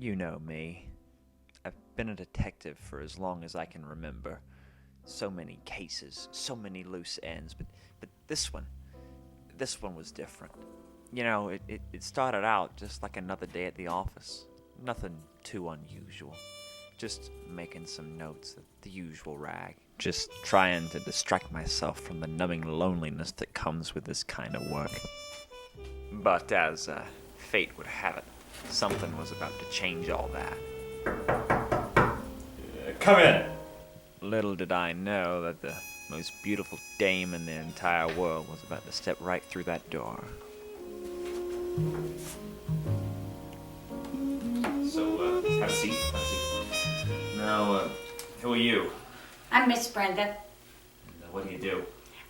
You know me. I've been a detective for as long as I can remember. So many cases, so many loose ends, but this one was different. You know, it started out just like another day at the office. Nothing too unusual. Just making some notes, the usual rag. Just trying to distract myself from the numbing loneliness that comes with this kind of work. But as fate would have it, something was about to change all that. Come in. Little did I know that the most beautiful dame in the entire world was about to step right through that door. So, have a seat. Now, who are you? I'm Miss Brenda. What do you do?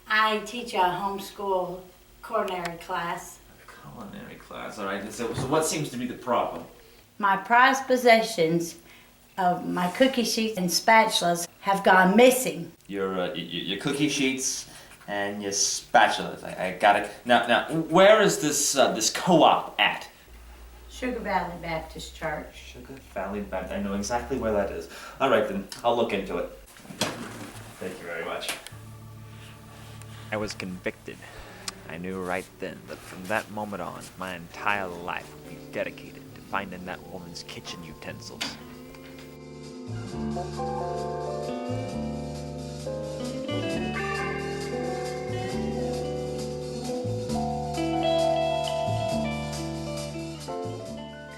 I teach a homeschool culinary class. A culinary class, all right. So what seems to be the problem? My prized possessions of my cookie sheets and spatulas have gone missing. Your cookie sheets and your spatulas. I got it. Now, where is this co-op at? Sugar Valley Baptist Church. Sugar Valley Baptist. I know exactly where that is. All right, then. I'll look into it. Thank you very much. I was convicted. I knew right then that from that moment on, my entire life would be dedicated to finding that woman's kitchen utensils.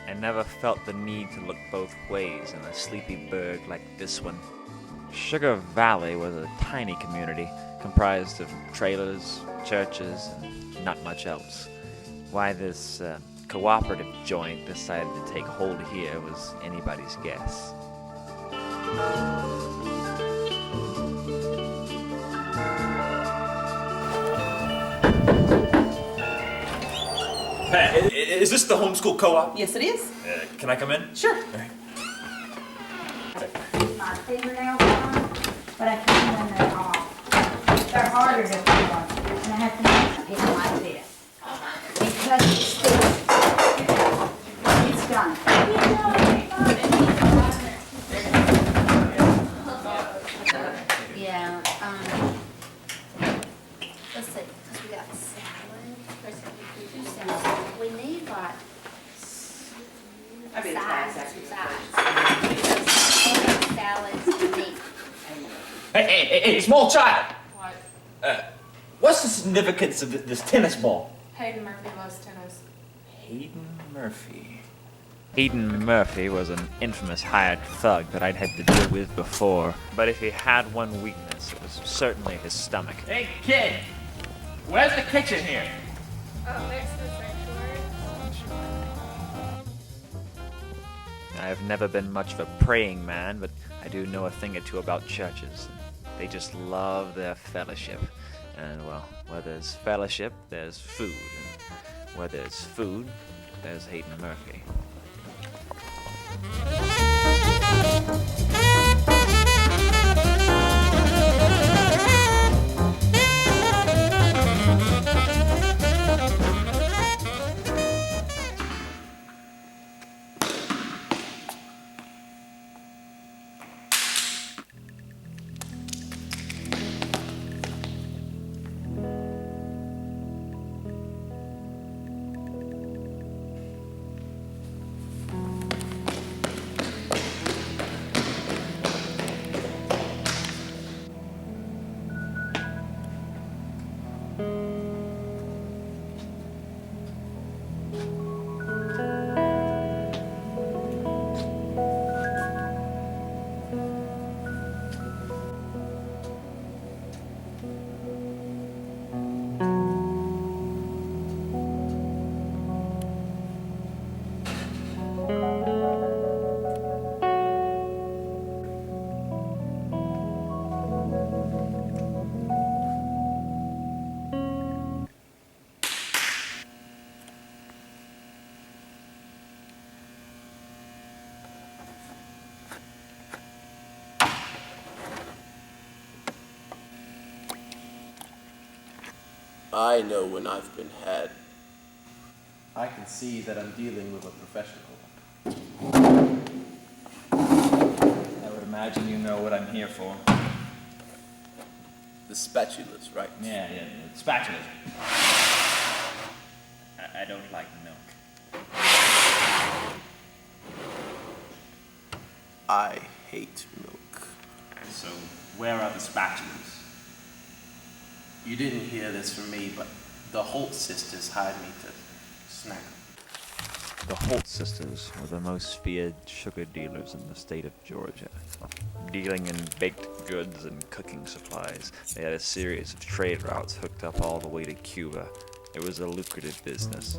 I never felt the need to look both ways in a sleepy burg like this one. Sugar Valley was a tiny community comprised of trailers, churches, and not much else. Why this cooperative joint decided to take hold here was anybody's guess. Hey, is this the homeschool co-op? Yes, it is. Can I come in? Sure. All right. My fingernails on, but I can't run them off. They're harder to put on, and I have to make it like this. Because it's still, it's done. Yeah, let's see, because we got salad, two salads, we need like I mean, sides, salads and meat. Hey, small child! What? What's the significance of this tennis ball? Hayden Murphy loves tennis. Hayden Murphy. Hayden Murphy was an infamous hired thug that I'd had to deal with before, but if he had one weakness, it was certainly his stomach. Hey, kid! Where's the kitchen here? Oh, next to the sanctuary. I have never been much of a praying man, but I do know a thing or two about churches. They just love their fellowship. And, well, where there's fellowship, there's food. And where there's food, there's Hayden Murphy. I know when I've been had. I can see that I'm dealing with a professional. Imagine you know what I'm here for. The spatulas, right? Yeah, spatulas. I don't like milk. I hate milk. So, where are the spatulas? You didn't hear this from me, but the Holt sisters hired me to snack 'em. The Holt sisters were the most feared sugar dealers in the state of Georgia. Dealing in baked goods and cooking supplies, they had a series of trade routes hooked up all the way to Cuba. It was a lucrative business.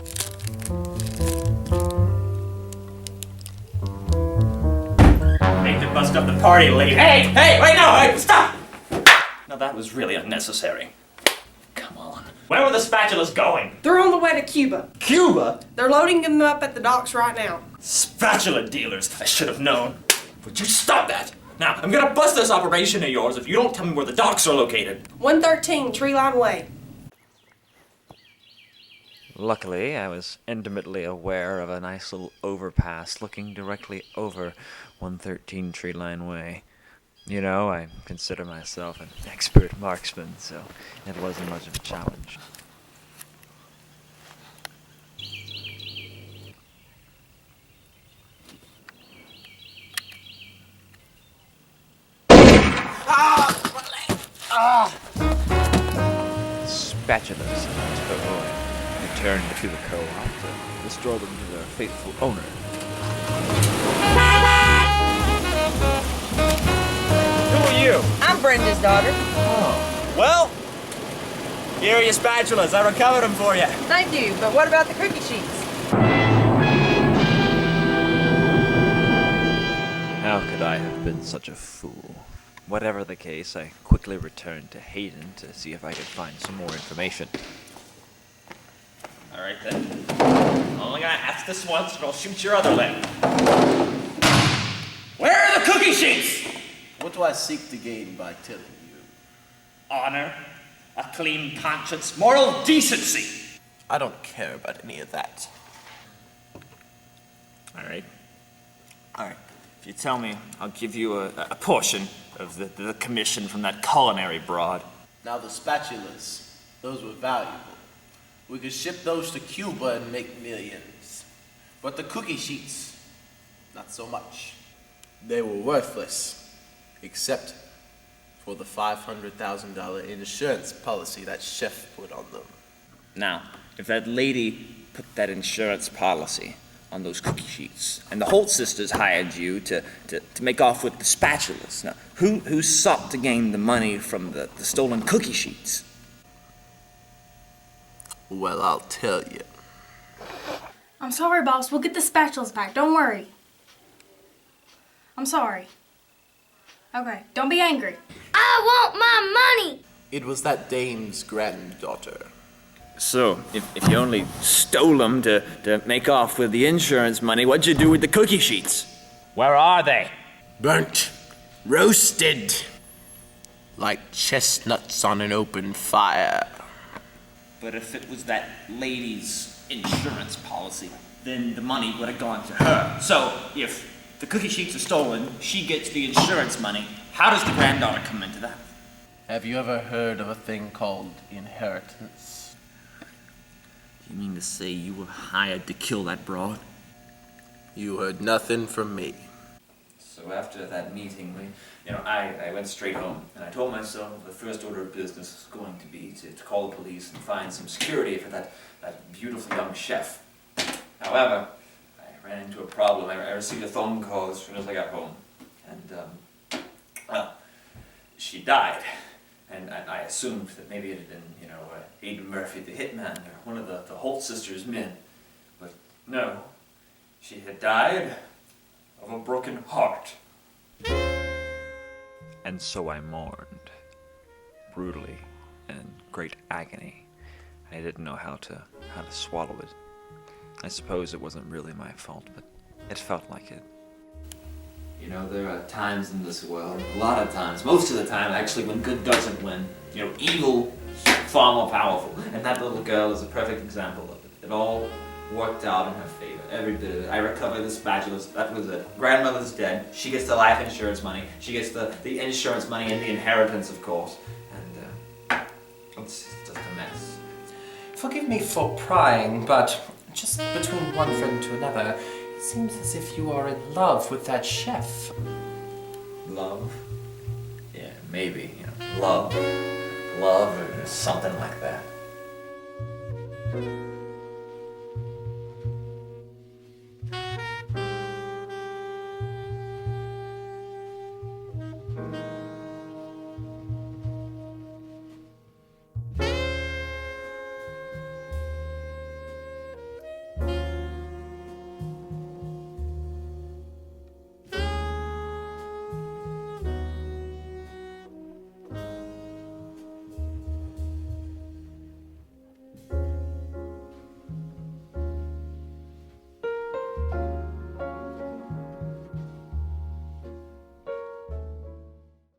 Hate to bust up the party, lady. Hey, wait, no, hey, stop! Now that was really unnecessary. Come on. Where were the spatulas going? They're on the way to Cuba. Cuba? They're loading them up at the docks right now. Spatula dealers, I should have known. Would you stop that? Now, I'm gonna bust this operation of yours if you don't tell me where the docks are located. 113 Tree Line Way. Luckily, I was intimately aware of a nice little overpass looking directly over 113 Tree Line Way. You know, I consider myself an expert marksman, so it wasn't much of a challenge. Spatulas to avoid returned to the co-op to restore them to their faithful owner. Who are you? I'm Brenda's daughter. Well, here are your spatulas. I recovered them for you. Thank you, but what about the cookie sheets? How could I have been such a fool? Whatever the case, I quickly returned to Hayden to see if I could find some more information. All right, then. I'm only gonna ask this once, and I'll shoot your other leg. Where are the cookie sheets? What do I seek to gain by telling you? Honor, a clean conscience, moral decency. I don't care about any of that. All right. If you tell me, I'll give you a portion of the commission from that culinary broad. Now the spatulas, those were valuable. We could ship those to Cuba and make millions. But the cookie sheets, not so much. They were worthless, except for the $500,000 insurance policy that chef put on them. Now, if that lady put that insurance policy on those cookie sheets, and the Holt sisters hired you to make off with the spatulas, now, who sought to gain the money from the stolen cookie sheets? Well, I'll tell you. I'm sorry, boss. We'll get the spatulas back. Don't worry. I'm sorry. Okay, don't be angry. I want my money! It was that dame's granddaughter. So, if you only stole them to make off with the insurance money, what'd you do with the cookie sheets? Where are they? Burnt. Roasted. Like chestnuts on an open fire. But if it was that lady's insurance policy, then the money would have gone to her. So, if the cookie sheets are stolen, she gets the insurance money. How does the granddaughter come into that? Have you ever heard of a thing called inheritance? You mean to say you were hired to kill that broad? You heard nothing from me. So after that meeting, I went straight home, and I told myself the first order of business is going to be to call the police and find some security for that beautiful young chef. However, I ran into a problem. I received a phone call as soon as I got home, and she died. And I assumed that maybe it had been, Aiden Murphy, the hitman, or one of the Holt sisters' men. But no, she had died of a broken heart. And so I mourned, brutally, and in great agony. I didn't know how to swallow it. I suppose it wasn't really my fault, but it felt like it. There are times in this world, a lot of times, most of the time actually, when good doesn't win. Evil far more powerful. And that little girl is a perfect example of it. It all worked out in her favor. every bit of it. I recover the spatulas. That was it. Grandmother's dead. She gets the life insurance money. She gets the insurance money and the inheritance, of course. And it's just a mess. Forgive me for prying, but just between one friend to another, it seems as if you are in love with that chef. Love? Yeah, maybe. Love or something like that.